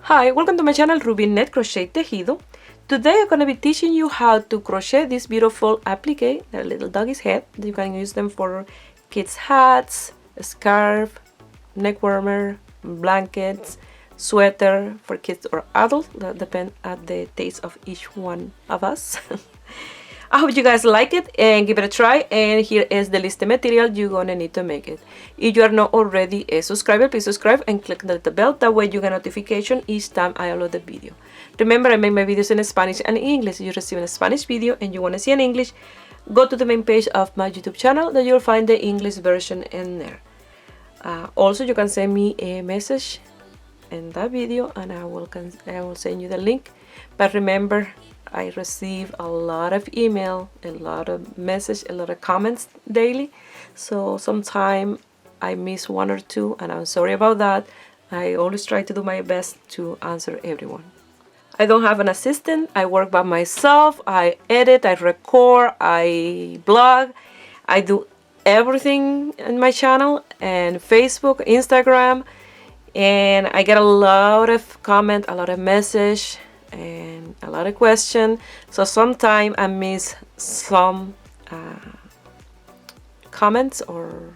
Hi, welcome to my channel Ruby Net Crochet Tejido. Today I'm going to be teaching you how to crochet this beautiful applique, a little doggy's head. You can use them for kids' hats, a scarf, neck warmer, blankets, sweater for kids or adults. That depends on the taste of each one of us. I hope you guys like it and give it a try, and here is the list of material you're gonna need to make it. If you are not already a subscriber, please subscribe and click the little bell. That way you get notification each time I upload the video. Remember, I make my videos in Spanish and English. If you receive a Spanish video and you want to see in English, go to the main page of my YouTube channel that you'll find the English version in there. Also, you can send me a message in that video and I will send you the link. But remember, I receive a lot of email, a lot of message, a lot of comments daily. So sometimes I miss one or two, and I'm sorry about that. I always try to do my best to answer everyone. I don't have an assistant. I work by myself. I edit, I record, I blog. I do everything in my channel and Facebook, Instagram. And I get a lot of comment, a lot of message, and a lot of questions. So sometimes I miss some comments or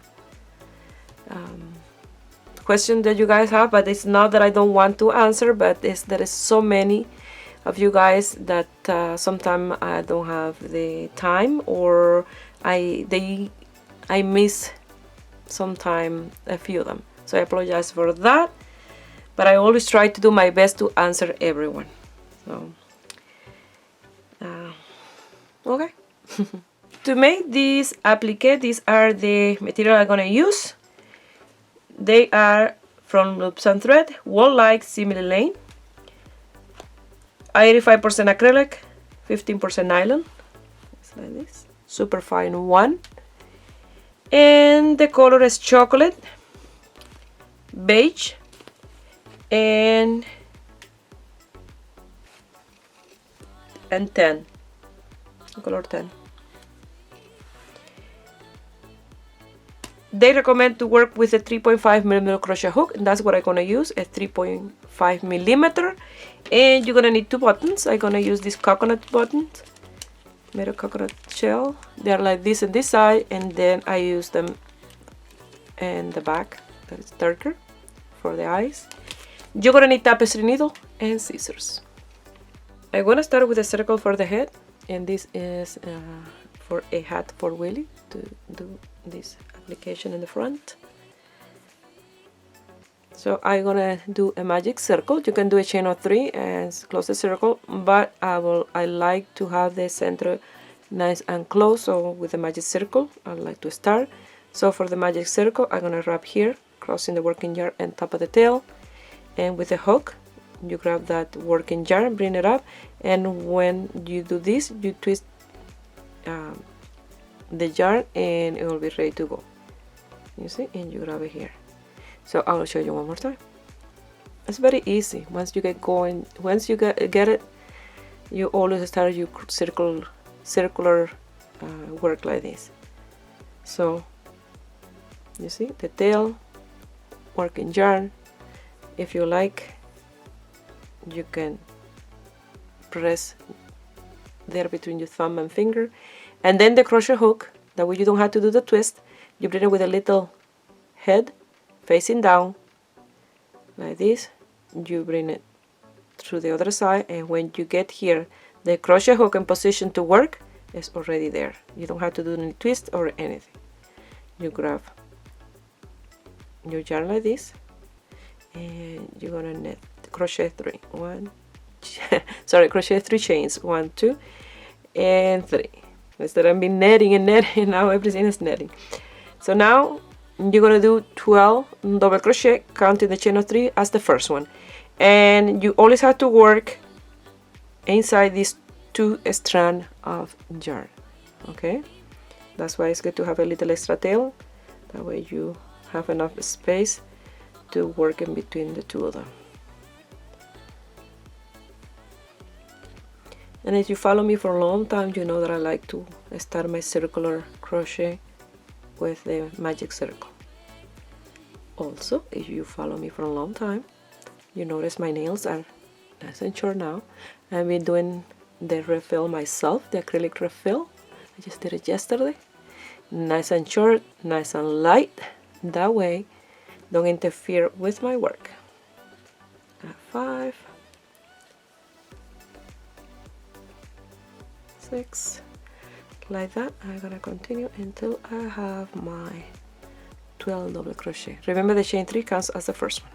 questions that you guys have, but it's not that I don't want to answer, but there is so many of you guys that sometimes I don't have the time, or I miss sometime a few of them. So I apologize for that, but I always try to do my best to answer everyone. So, okay. To make this applique, these are the material I'm gonna use. They are from loops and thread, wool-like simili-lane, 85% acrylic, 15% nylon. It's like this, super fine one. And the color is chocolate, beige, and 10, color 10. They recommend to work with a 3.5mm crochet hook, and that's what I'm gonna use, a 3.5mm. And you're gonna need two buttons. I'm gonna use these coconut buttons, made of coconut shell. They're like this on this side, and then I use them in the back that is darker for the eyes. You're gonna need tapestry needle and scissors. I'm gonna start with a circle for the head, and this is for a hat for Willie to do this application in the front. So I'm gonna do a magic circle. You can do a chain of 3 and close the circle, but I like to have the center nice and close. So with the magic circle, I like to start. So for the magic circle, I'm gonna wrap here, crossing the working yarn and top of the tail, and with a hook you grab that working yarn, bring it up, and when you do this, you twist the yarn and it will be ready to go. You see, and you grab it here. So I'll show you one more time. It's very easy. Once you get going, once you get it, you always start your circular work like this. So you see the tail, working yarn. If you like, you can press there between your thumb and finger, and then the crochet hook. That way you don't have to do the twist. You bring it with a little head facing down like this. You bring it through the other side, and when you get here, the crochet hook in position to work is already there. You don't have to do any twist or anything. You grab your yarn like this, and you're gonna knit crochet 3 crochet 3 chains, 1, 2, and 3. Instead of being netting and netting, now everything is netting. So now you're gonna do 12 double crochet, counting the chain of 3 as the first one, and you always have to work inside these 2 strands of yarn. Okay, that's why it's good to have a little extra tail. That way you have enough space to work in between the 2 of them. And if you follow me for a long time, you know that I like to start my circular crochet with the magic circle. Also, if you follow me for a long time, You notice my nails are nice and short now. I've been doing the refill myself, the acrylic refill. I just did it yesterday. Nice and short, nice and light. That way, don't interfere with my work. 5, 6, like that. I'm gonna continue until I have my 12 double crochet. Remember, the chain 3 counts as the first one.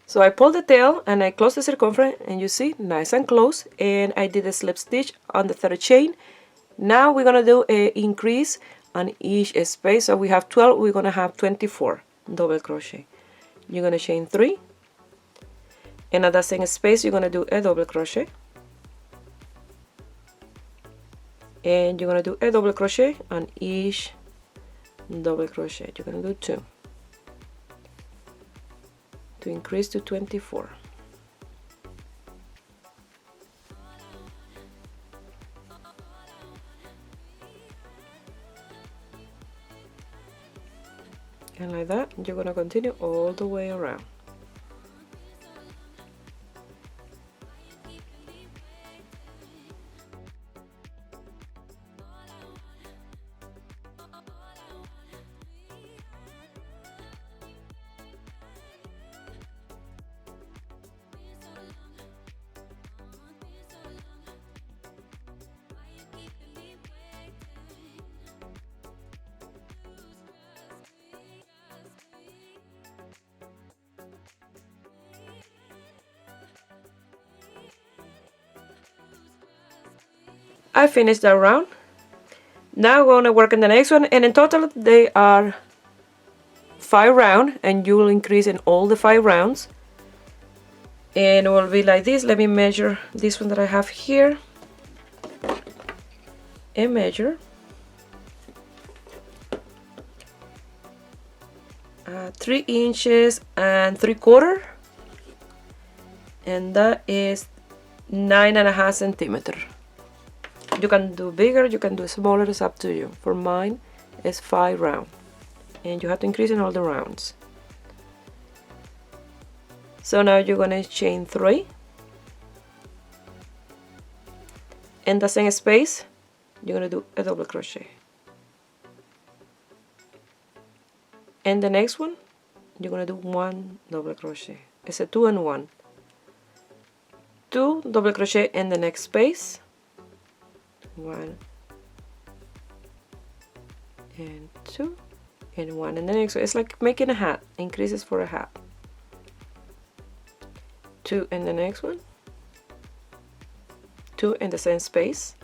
So I pulled the tail and I closed the circumference, and you see, nice and close, and I did a slip stitch on the third chain. Now we're gonna do an increase on each space. So we have 12, we're gonna have 24 double crochet. You're gonna chain 3, and at that same space you're gonna do a double crochet, and you're gonna do a double crochet on each double crochet. You're gonna do 2 to increase to 24. And like that, you're gonna continue all the way around. I finished that round. Now I'm going to work on the next one, and in total they are 5 rounds, and you will increase in all the 5 rounds, and it will be like this. Let me measure this one that I have here and measure 3 inches and 3/4, and that is 9.5 centimeters. You can do bigger, you can do smaller, it's up to you. For mine, it's 5 rounds, and you have to increase in all the rounds. So now you're gonna chain 3, in the same space, you're gonna do a double crochet. And the next one, you're gonna do 1 double crochet. It's a 2 and 1. 2 double crochet in the next space. 1 and 2 and 1 in the next. So it's like making a hat, increases for a hat. 2 in the next one, 2 in the same space,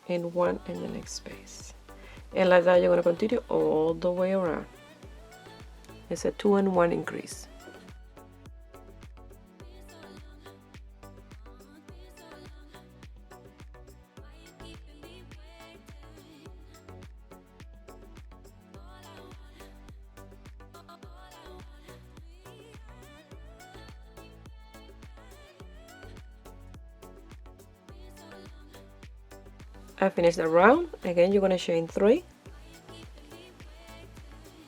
and 1 in the next space. And like that, you're going to continue all the way around. It's a 2 and 1 increase. I finished the round. Again, you're going to chain 3.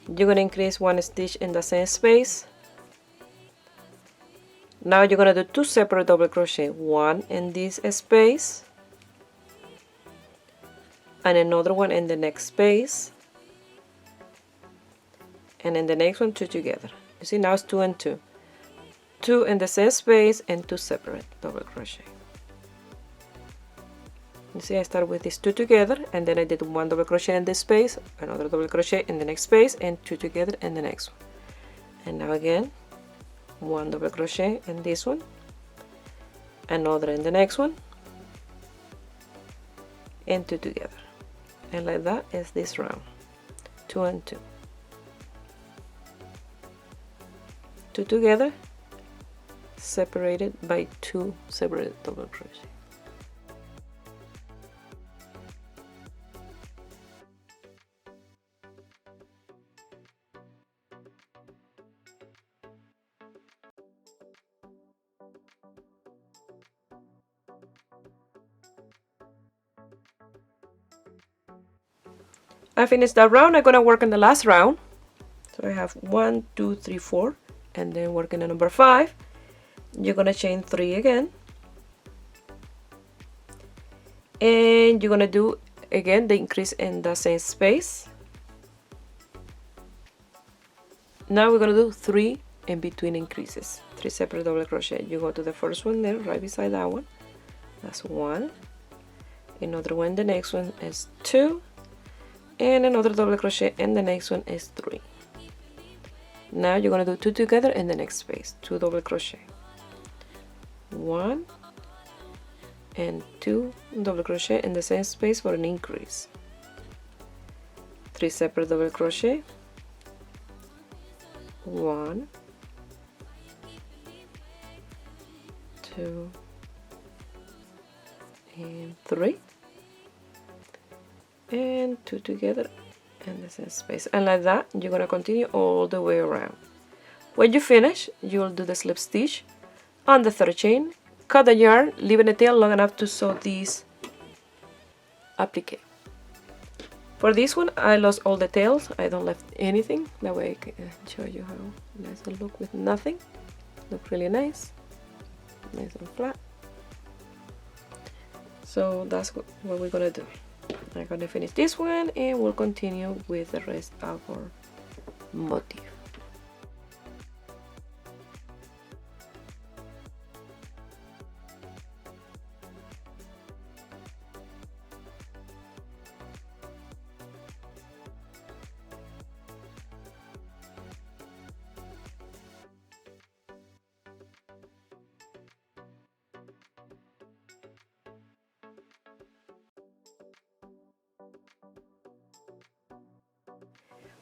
You're going to increase 1 stitch in the same space. Now you're going to do 2 separate double crochet, 1 in this space and another one in the next space, and in the next one 2 together. You see, now it's 2 and 2. 2 in the same space and 2 separate double crochet. You see, I started with these 2 together, and then I did 1 double crochet in this space, another double crochet in the next space, and 2 together in the next one. And now again, 1 double crochet in this one, another in the next one, and 2 together. And like that is this round. 2 and 2. 2 together, separated by 2 separate double crochet. I finished that round. I'm gonna work on the last round. So I have 1, 2, 3, 4, and then working on number 5. You're gonna chain 3 again, and you're gonna do again the increase in the same space. Now we're gonna do 3 in between increases, 3 separate double crochet. You go to the first one there, right beside that one. That's 1. Another one, the next one is 2, and another double crochet, and the next one is 3. Now you're gonna do 2 together in the next space, 2 double crochet. 1 and 2 double crochet in the same space for an increase. 3 separate double crochet. 1, 2, and 3, and 2 together in the same space, and like that you're gonna continue all the way around. When you finish, you'll do the slip stitch on the third chain, cut the yarn, leaving the tail long enough to sew this applique. For this one, I lost all the tails. I don't left anything. That way I can show you how nice it look with nothing. Look really nice. Nice and flat. So that's what we're gonna do. I'm gonna finish this one and we'll continue with the rest of our motif.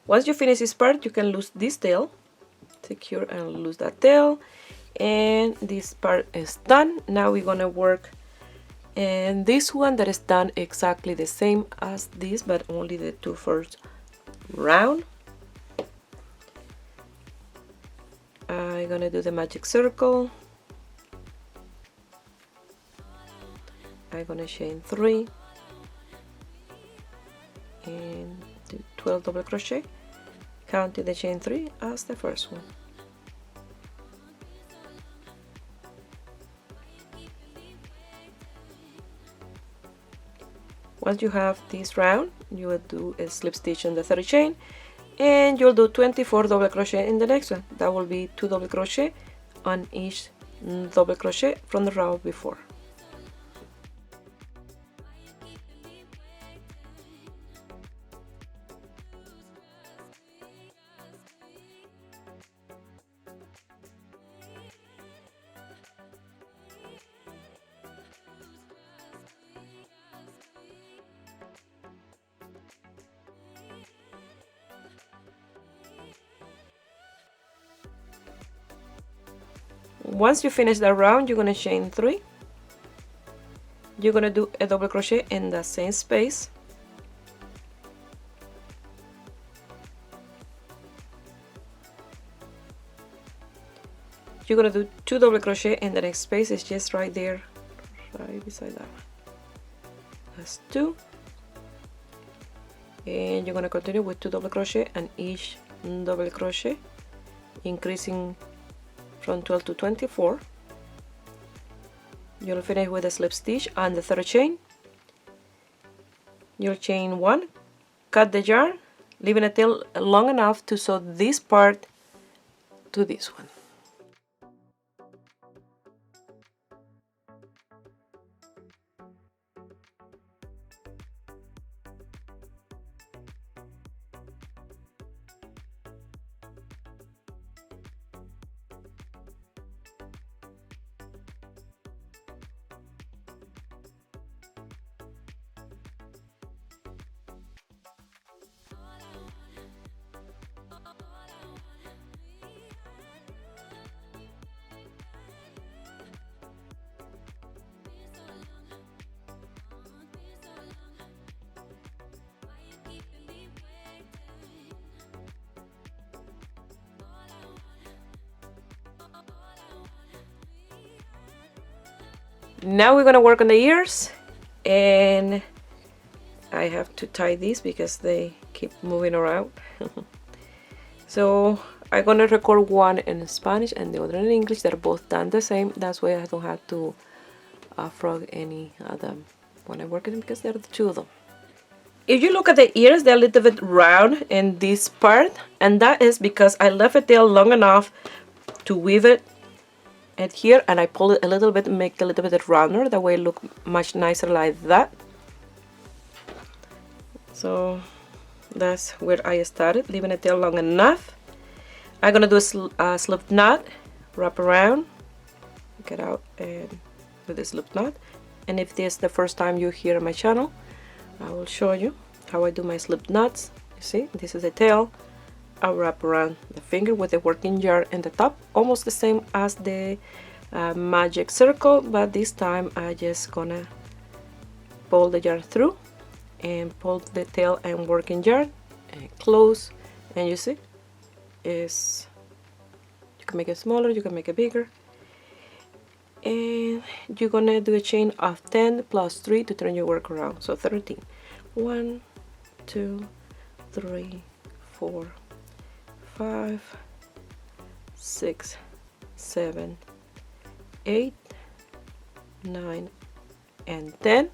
Once you finish this part, you can lose this tail, secure and lose that tail, and this part is done. Now we're gonna work and this one that is done exactly the same as this, but only the 2 first round. I'm gonna do the magic circle. I'm gonna chain 3 and do 12 double crochet, counting the chain 3 as the first one. Once you have this round, you will do a slip stitch on the third chain and you'll do 24 double crochet in the next one. That will be 2 double crochet on each double crochet from the round before. Once you finish that round, you're going to chain 3. You're going to do a double crochet in the same space. You're going to do 2 double crochet in the next space. It's just right there, right beside that one. That's 2. And you're going to continue with 2 double crochet and each double crochet, increasing from 12 to 24. You'll finish with a slip stitch on the third chain. You'll chain 1, cut the yarn, leaving a tail long enough to sew this part to this one. Now we're gonna work on the ears, and I have to tie these because they keep moving around. So I'm gonna record one in Spanish and the other in English. They're both done the same. That's why I don't have to frog any of them when I work them, because there are the two of them. If you look at the ears, they're a little bit round in this part, and that is because I left it there long enough to weave it at here, and I pull it a little bit and make it a little bit rounder. That way it look much nicer like that. So that's where I started, leaving it there long enough. I'm gonna do a slip knot, wrap around, get out, and do the slip knot. And if this is the first time you hear my channel, I will show you how I do my slip knots. You see, this is the tail. I'll wrap around the finger with the working yarn in the top, almost the same as the magic circle, but this time I just gonna pull the yarn through and pull the tail and working yarn and close. And you see, is you can make it smaller, you can make it bigger, and you're gonna do a chain of 10 plus 3 to turn your work around, so 13. 1, 2, 3, 4, 5, 6, 7, 8, 9, and 10.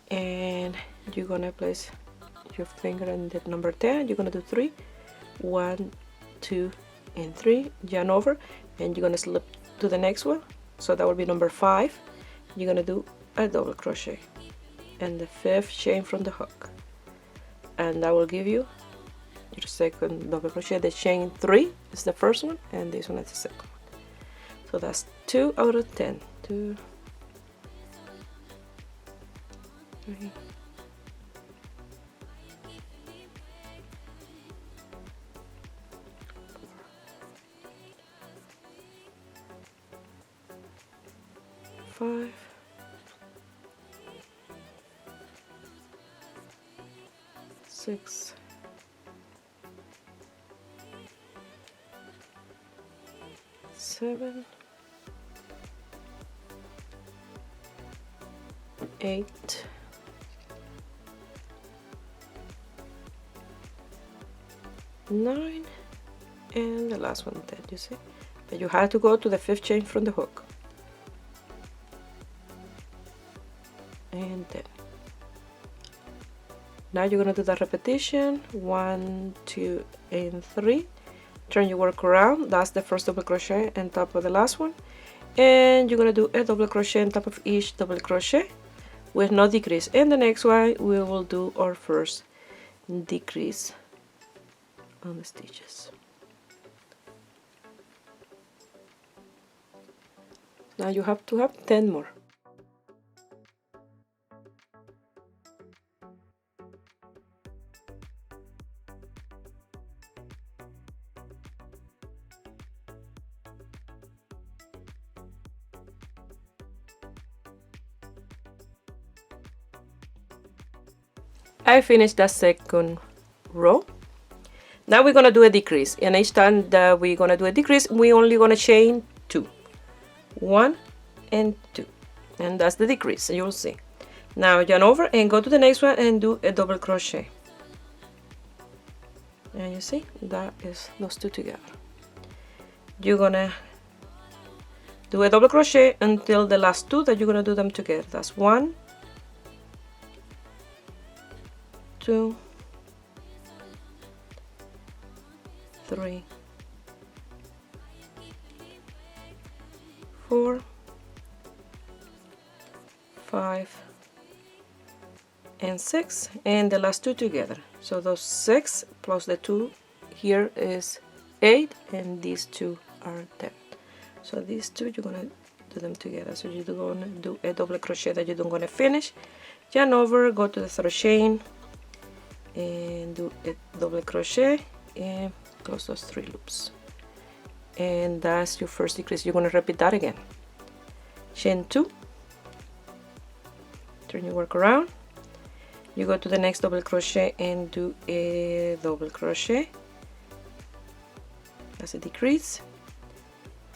And you're gonna place your finger in the number 10. You're gonna do 3, 1, 2, and 3, yarn over, and you're gonna slip to the next one, so that will be number 5. You're gonna do a double crochet and the 5th chain from the hook, and that will give you your second double crochet. The chain 3 is the first one, and this one is the second one. So that's 2 out of 10. 2, 3, 5, 6, 7, 8, 9, and the last one 10. You see, but you have to go to the 5th chain from the hook, and 10. Now you're gonna do that repetition, 1, 2, and 3. Turn your work around. That's the first double crochet on top of the last one, and you're gonna do a double crochet on top of each double crochet with no decrease. And the next one we will do our first decrease on the stitches. Now you have to have 10 more. I finished the second row. Now we're gonna do a decrease, and each time that we're gonna do a decrease, we only gonna chain 2, 1 and 2, and that's the decrease. You'll see. Now yarn over and go to the next one and do a double crochet, and you see that is those two together. You're gonna do a double crochet until the last 2 that you're gonna do them together. That's 1, 2, 3, 4, 5, and 6, and the last 2 together. So those 6 plus the 2 here is 8, and these 2 are 10. So these 2 you're gonna do them together. So you're gonna do a double crochet that you're gonna finish, yarn over, go to the 3rd chain, and do a double crochet and close those 3 loops, and that's your first decrease. You're going to repeat that again. Chain 2, turn your work around, you go to the next double crochet and do a double crochet. That's a decrease.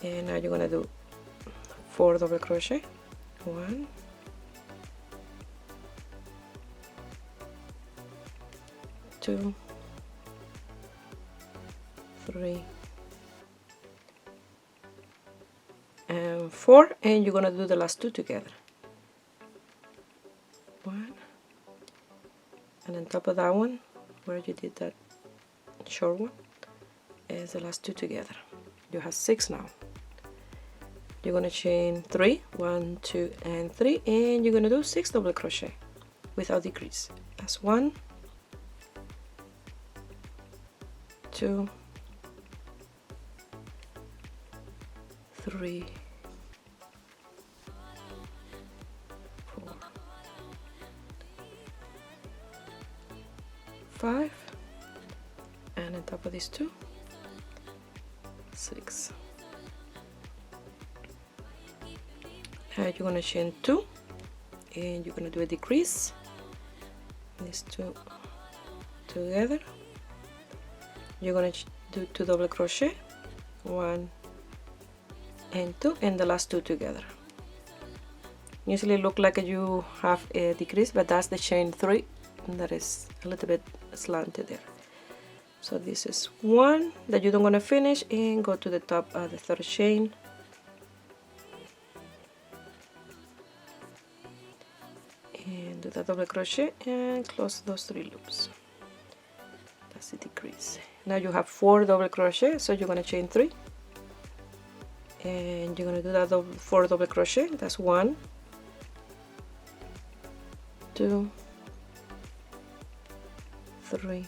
And now you're gonna do 4 double crochet. 1, 2, 3, and 4, and you're gonna do the last 2 together. 1, and on top of that one where you did that short one is the last 2 together. You have 6 now. You're gonna chain 3, 1, 2, and 3, and you're gonna do 6 double crochet without decrease. That's 1, 2, 3, 4, 5, and on top of these 2, 6. Now you're gonna chain 2, and you're gonna do a decrease. These 2 together. You're gonna do 2 double crochet, 1 and 2, and the last 2 together. Usually look like you have a decrease, but that's the chain 3 that is a little bit slanted there. So this is 1 that you don't want to finish, and go to the top of the 3rd chain, and do the double crochet and close those 3 loops. That's the decrease. Now you have 4 double crochet, so you're going to chain 3, and you're going to do that 4 double crochet. That's 1, 2, 3,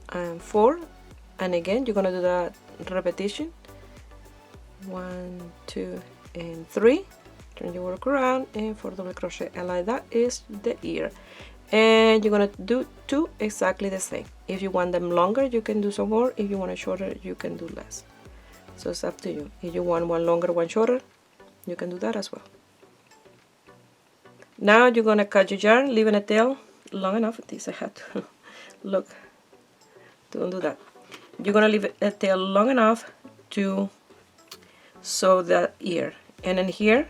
and 4, and again you're going to do that repetition, 1, 2, and 3. Turn your work around and 4 double crochet, and like that is the ear. And you're gonna do 2 exactly the same. If you want them longer, you can do some more. If you want it shorter, you can do less. So it's up to you. If you want one longer, one shorter, you can do that as well. Now you're gonna cut your yarn, leaving a tail long enough. This I had to look. Don't do that. You're gonna leave a tail long enough to sew the ear, and then here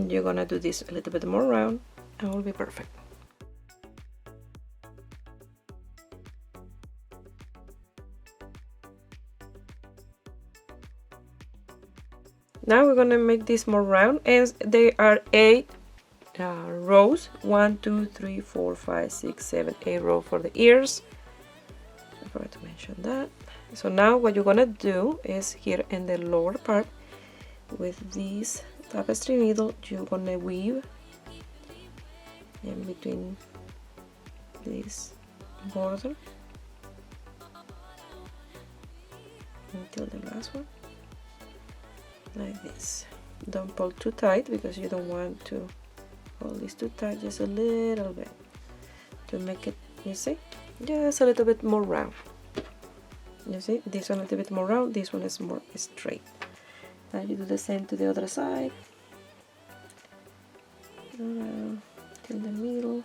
you're gonna do this a little bit more round, and it will be perfect. Now we're gonna make this more round, and they are 8 rows. 1, 2, 3, 4, 5, 6, 7, 8 rows for the ears. I forgot to mention that. So now what you're gonna do is here in the lower part with this tapestry needle, you're gonna weave in between this border until the last one, like this. Don't pull too tight because you don't want to hold this too tight, just a little bit to make it, you see, just a little bit more round. You see, this one a little bit more round, this one is more straight. Now you do the same to the other side, around till the middle.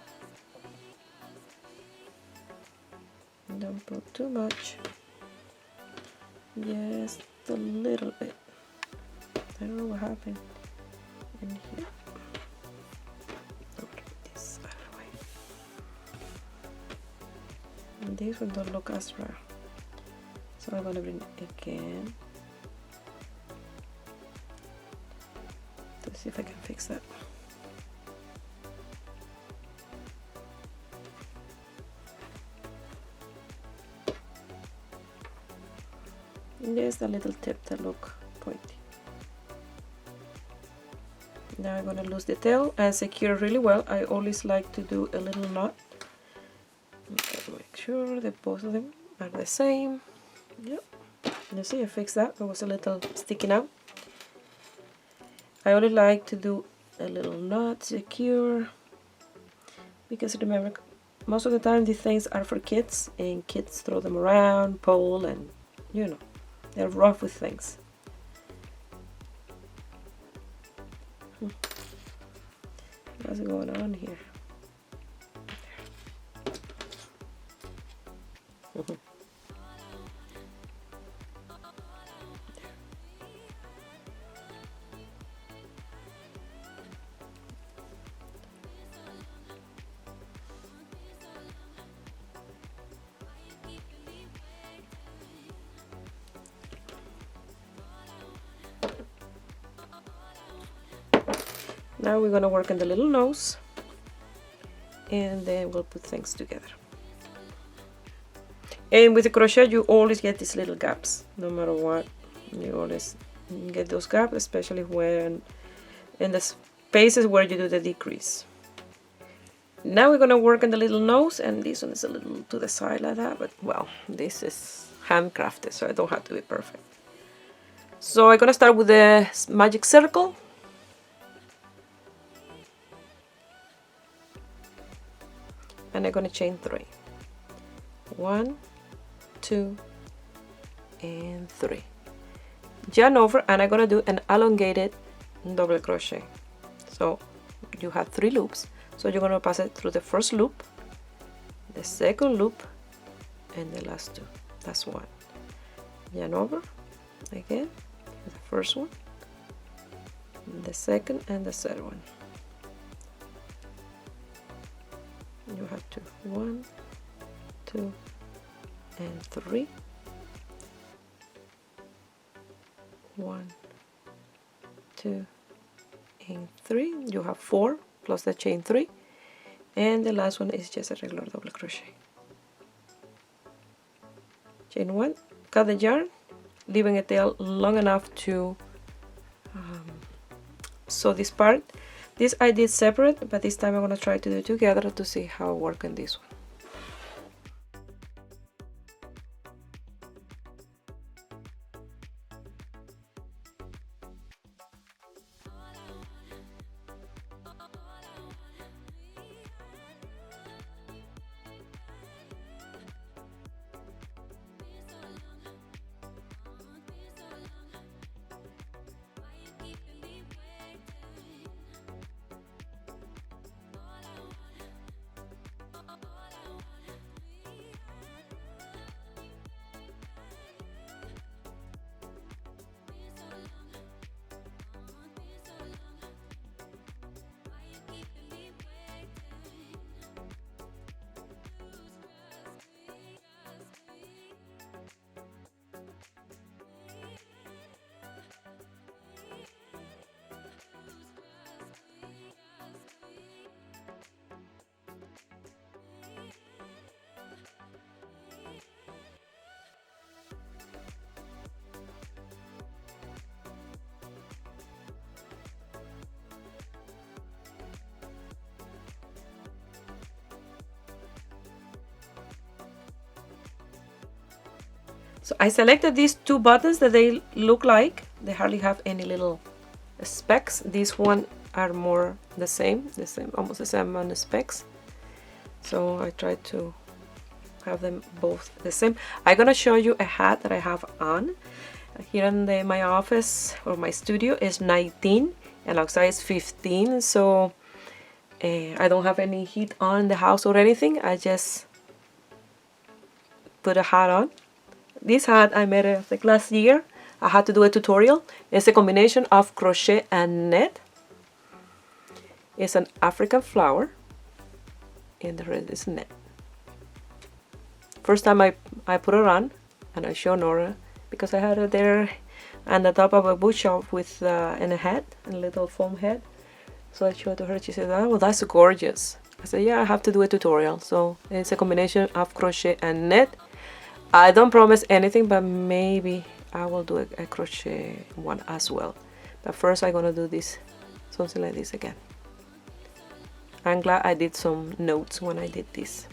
Don't pull too much, just a little bit. I don't know what happened in here. This other way. And this one don't look as round, so I'm gonna bring it again to see if I can fix that. Just a little tip that look pointy. Now I'm gonna lose the tail and secure really well. I always like to do a little knot. Make sure that both of them are the same. Yep. You see, I fixed that. It was a little sticking out. I only like to do a little knot secure because remember, most of the time these things are for kids, and kids throw them around, pull, and you know, they're rough with things. What's going on here? Now we're gonna work on the little nose, and then we'll put things together. And with the crochet, you always get these little gaps, no matter what. You always get those gaps, especially when in the spaces where you do the decrease. Now we're gonna work on the little nose, and this one is a little to the side like that, but well, this is handcrafted, so I don't have to be perfect. So I'm gonna start with the magic circle. And I'm gonna chain 3. 1, 2, and 3. Yarn over, and I'm gonna do an elongated double crochet. So you have 3 loops, so you're gonna pass it through the first loop, the second loop, and the last 2. That's 1. Yarn over again, the first one, the second, and the third one. You have 2, 1, 2, and 3. 1, 2, and 3. You have 4 plus the chain 3, and the last one is just a regular double crochet. Chain 1, cut the yarn, leaving a tail long enough to sew this part. This I did separate, but this time I'm going to try to do it together to see how I work on this one. So I selected these 2 buttons that they look like. They hardly have any little specks. These one are more the same, almost the same on the specks. So I tried to have them both the same. I'm gonna show you a hat that I have on. Here in my office or my studio is 19 and outside is 15. So I don't have any heat on in the house or anything. I just put a hat on. This hat I made it like last year. I had to do a tutorial. It's a combination of crochet and net. It's an African flower and the rest is net. First time I put it on, and I showed Nora because I had it there on the top of a bookshelf with in a hat, a little foam head. So I showed to her. She said, "Oh, that's gorgeous." I said, "Yeah, I have to do a tutorial." So it's a combination of crochet and net. I don't promise anything, but maybe I will do a crochet one as well. But first I'm gonna do this, something like this again. I'm glad I did some notes when I did this.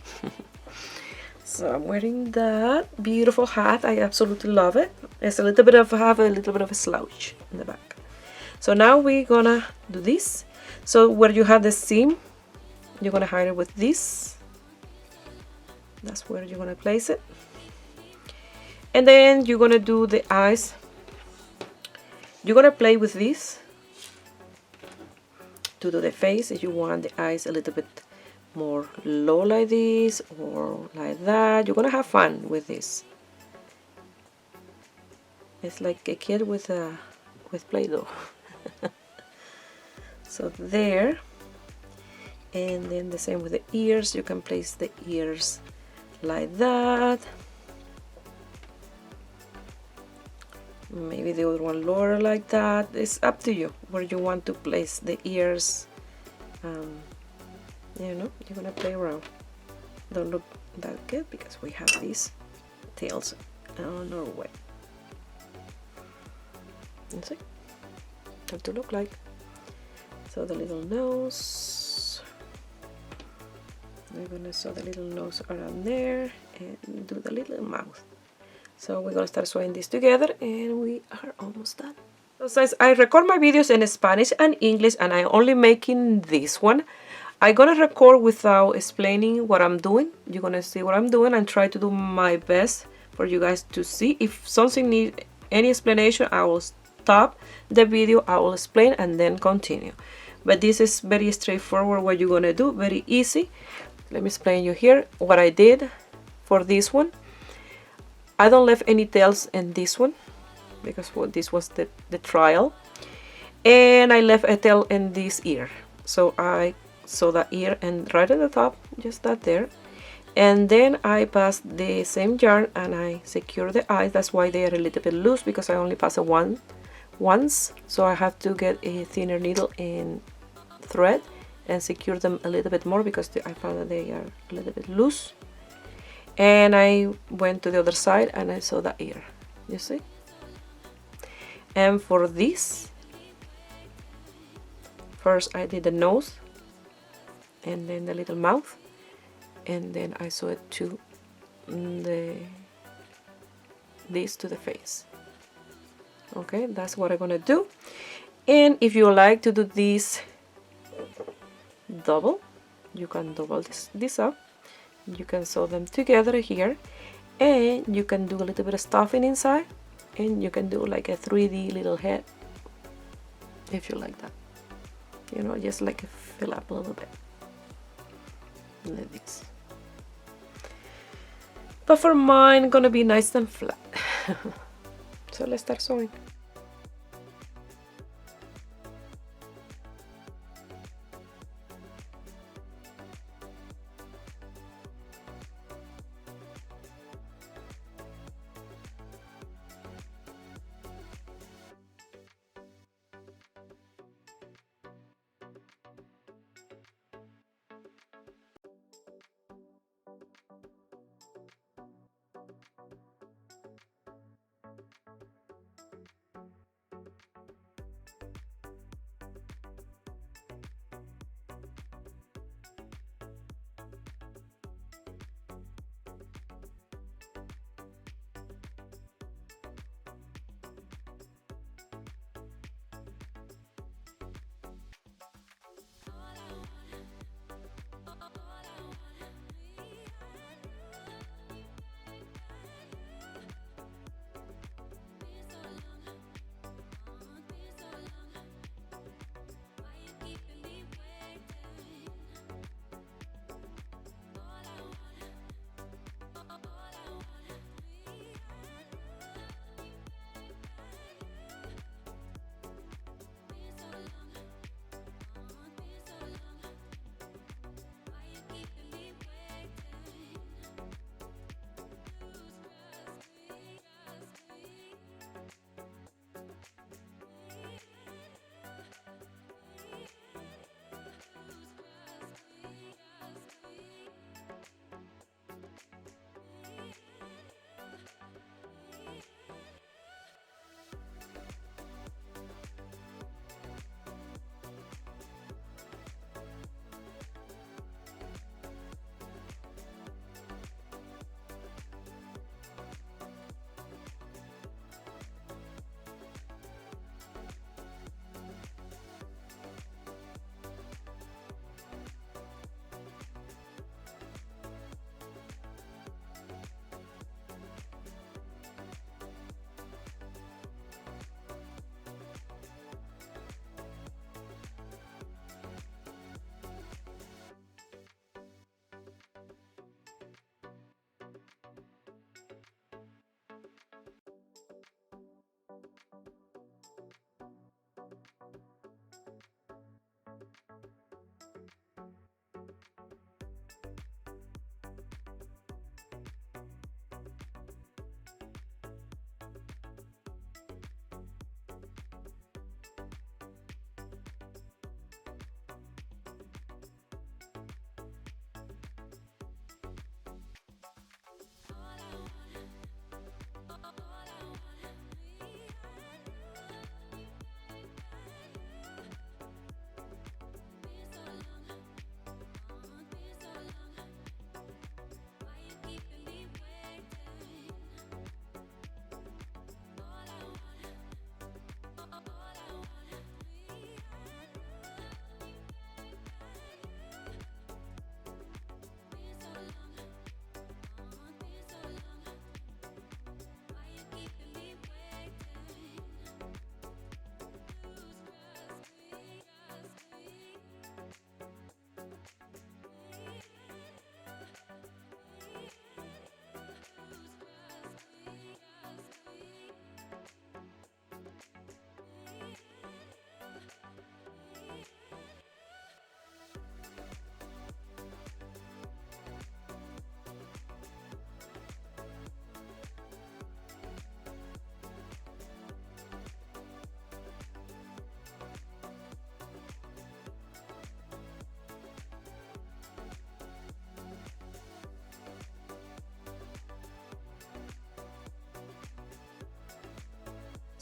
So I'm wearing that beautiful hat. I absolutely love it. It's a little bit of a slouch in the back. So now we're gonna do this. So where you have the seam, you're gonna hide it with this. That's where you're gonna place it. And then you're gonna do the eyes. You're gonna play with this to do the face. If you want the eyes a little bit more low like this or like that, you're gonna have fun with this. It's like a kid with Play-Doh. So there. And then the same with the ears. You can place the ears like that. maybe the other one lower like that. It's up to you where you want to place the ears. You know, you're gonna play around. Don't look that good because we have these tails on our way. And see how to look like. So the little nose, we're gonna sew the little nose around there and do the little mouth. So we're gonna start sewing this together and we are almost done. So since I record my videos in Spanish and English and I'm only making this one, I'm gonna record without explaining what I'm doing. You're gonna see what I'm doing and try to do my best for you guys to see. If something needs any explanation, I will stop the video, I will explain and then continue. But this is very straightforward what you're gonna do, very easy. Let me explain you here what I did for this one. I don't leave any tails in this one because this was the trial, and I left a tail in this ear, so I sew that ear and right at the top, just that there, and then I pass the same yarn and I secure the eyes. That's why they are a little bit loose, because I only pass it once, so I have to get a thinner needle and thread and secure them a little bit more because I found that they are a little bit loose. And I went to the other side and I sew the ear, you see. And for this, first I did the nose and then the little mouth, and then I sew it to this to the face. Okay, that's what I'm gonna do. And if you like to do this double, you can double this up. You can sew them together here, and you can do a little bit of stuffing inside, and you can do like a 3D little head if you like that, you know, just like fill up a little bit like this. But for mine, gonna be nice and flat. So let's start sewing.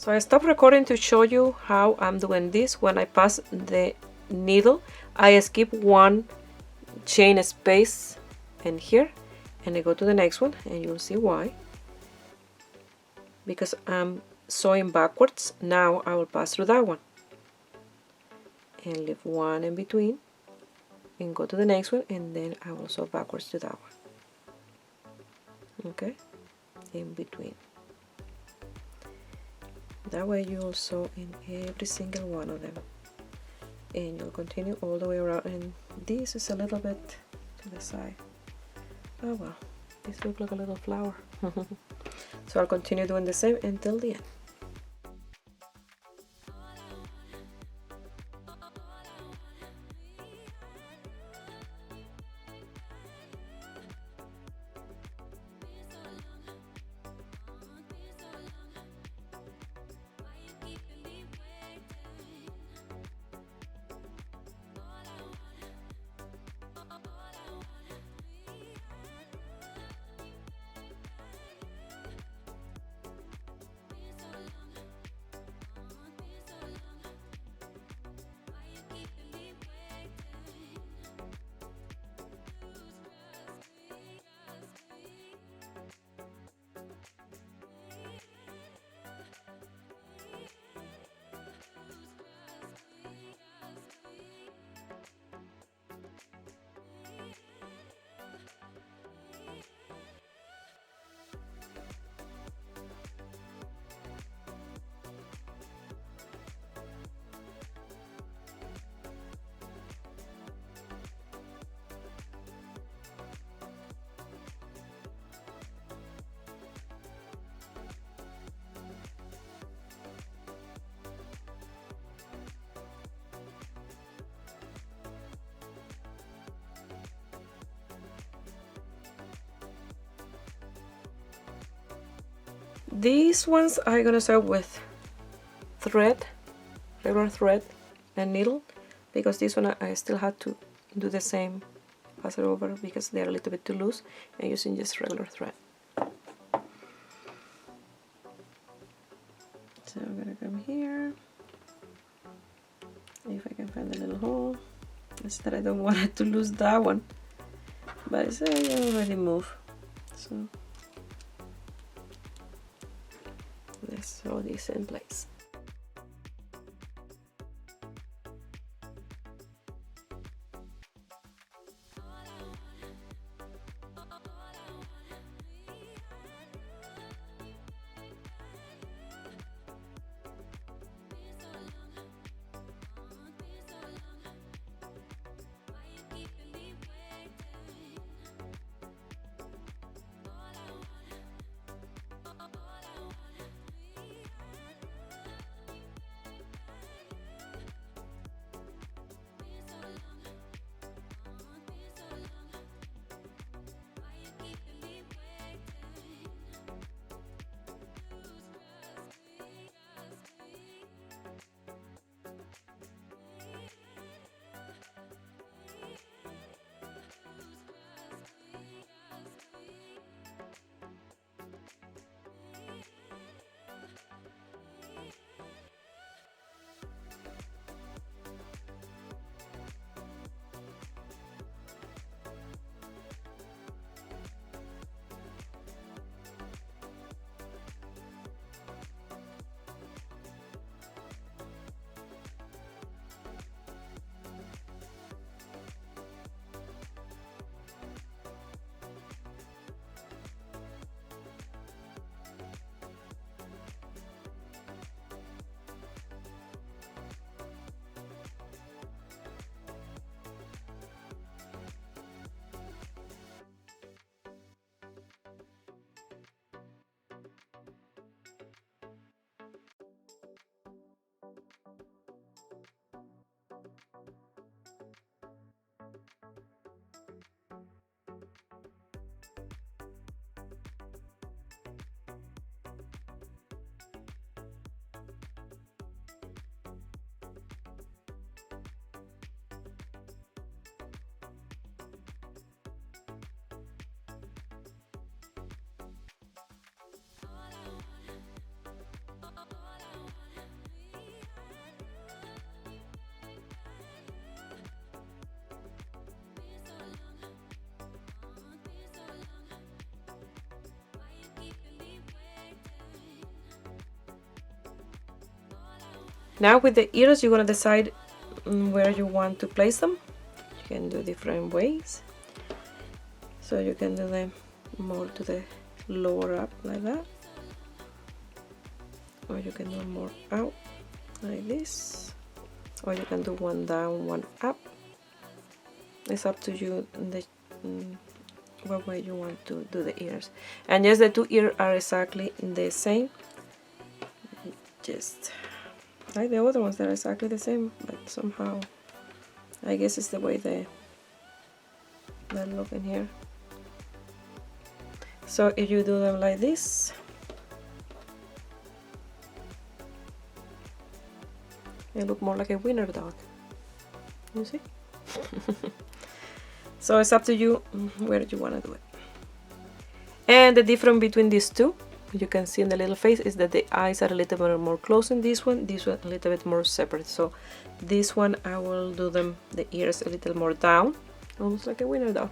So I stopped recording to show you how I'm doing this. When I pass the needle, I skip one chain space in here and I go to the next one, and you'll see why. Because I'm sewing backwards, now I will pass through that one and leave one in between and go to the next one, and then I will sew backwards to that one. Okay, in between. That way you will sew in every single one of them, and you'll continue all the way around. And this is a little bit to the side. Oh well, this looks like a little flower. So I'll continue doing the same until the end. These ones I'm gonna sew with thread, regular thread and needle, because this one I still had to do the same, pass it over because they're a little bit too loose, and using just regular thread. So I'm gonna come here, if I can find the little hole. It's that I don't want it to lose that one, but it's already moved, so let's sew this in place. Now with the ears, you're gonna decide where you want to place them. You can do different ways. So you can do them more to the lower up like that, or you can do more out like this, or you can do one down, one up. It's up to you what way you want to do the ears. And yes, the two ears are exactly the same, just like the other ones. They're exactly the same, but somehow I guess it's the way they look in here. So if you do them like this, they look more like a winner dog, you see? So it's up to you where you want to do it. And the difference between these two, you can see in the little face, is that the eyes are a little bit more close in this one a little bit more separate. So this one I will do them, the ears, a little more down, almost like a winner dog.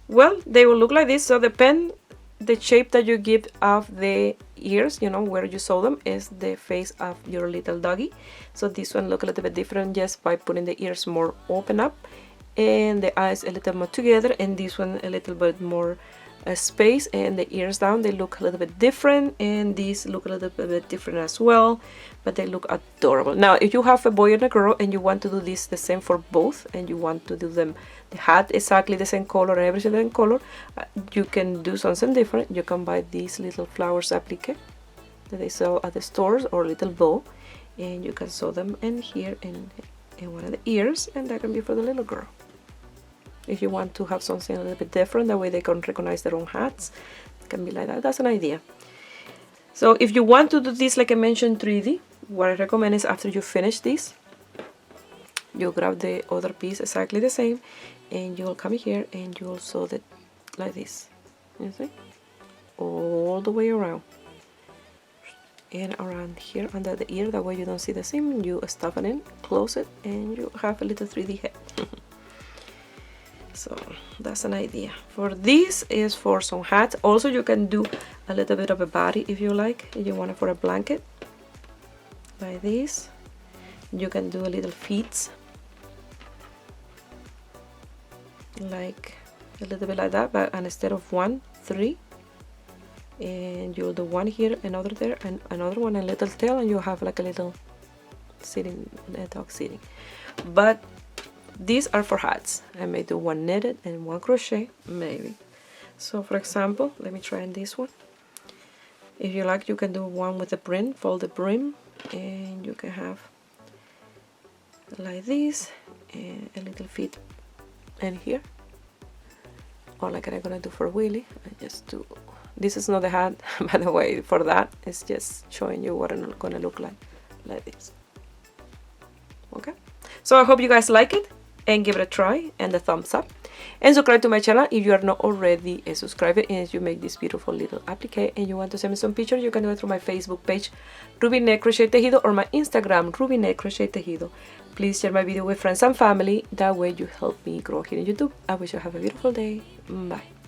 Well, they will look like this. So depend the shape that you give of the ears, you know, where you sew them, is the face of your little doggy. So this one look a little bit different just by putting the ears more open up and the eyes a little more together, and this one a little bit more space, and the ears down. They look a little bit different, and these look a little bit different as well, but they look adorable. Now if you have a boy and a girl and you want to do this the same for both, and you want to do them the hat exactly the same color and everything the same color, you can do something different. You can buy these little flowers applique that they sell at the stores, or little bow, and you can sew them in here in one of the ears, and that can be for the little girl. If you want to have something a little bit different, that way they can recognize their own hats, it can be like that. That's an idea. So if you want to do this, like I mentioned, 3D, what I recommend is after you finish this, you grab the other piece exactly the same, and you'll come here and you'll sew it like this, you see, all the way around and around here under the ear. That way you don't see the seam. You stuff it in, close it, and you have a little 3D head. So that's an idea. For this is for some hats. Also you can do a little bit of a body if you like, if you want it for a blanket, like this. You can do a little feet, like a little bit like that, but instead of 1, 3, and you'll do one here, another there, and another one, a little tail, and you'll have like a little sitting, a dog sitting. But these are for hats. I may do 1 knitted and 1 crochet, maybe. So for example, let me try in this one. If you like, you can do one with the brim, fold the brim, and you can have like this, and a little feet in here. Or like I'm gonna do for Willy, I just do, this is not the hat, by the way, for that, it's just showing you what it's gonna look like this. Okay, so I hope you guys like it, and give it a try, and a thumbs up, and subscribe to my channel if you are not already a subscriber, and if you make this beautiful little applique and you want to send me some pictures, you can do it through my Facebook page, Ruby Net Crochet Tejido, or my Instagram, Ruby Net Crochet Tejido. Please share my video with friends and family, that way you help me grow here on YouTube. I wish you have a beautiful day. Bye.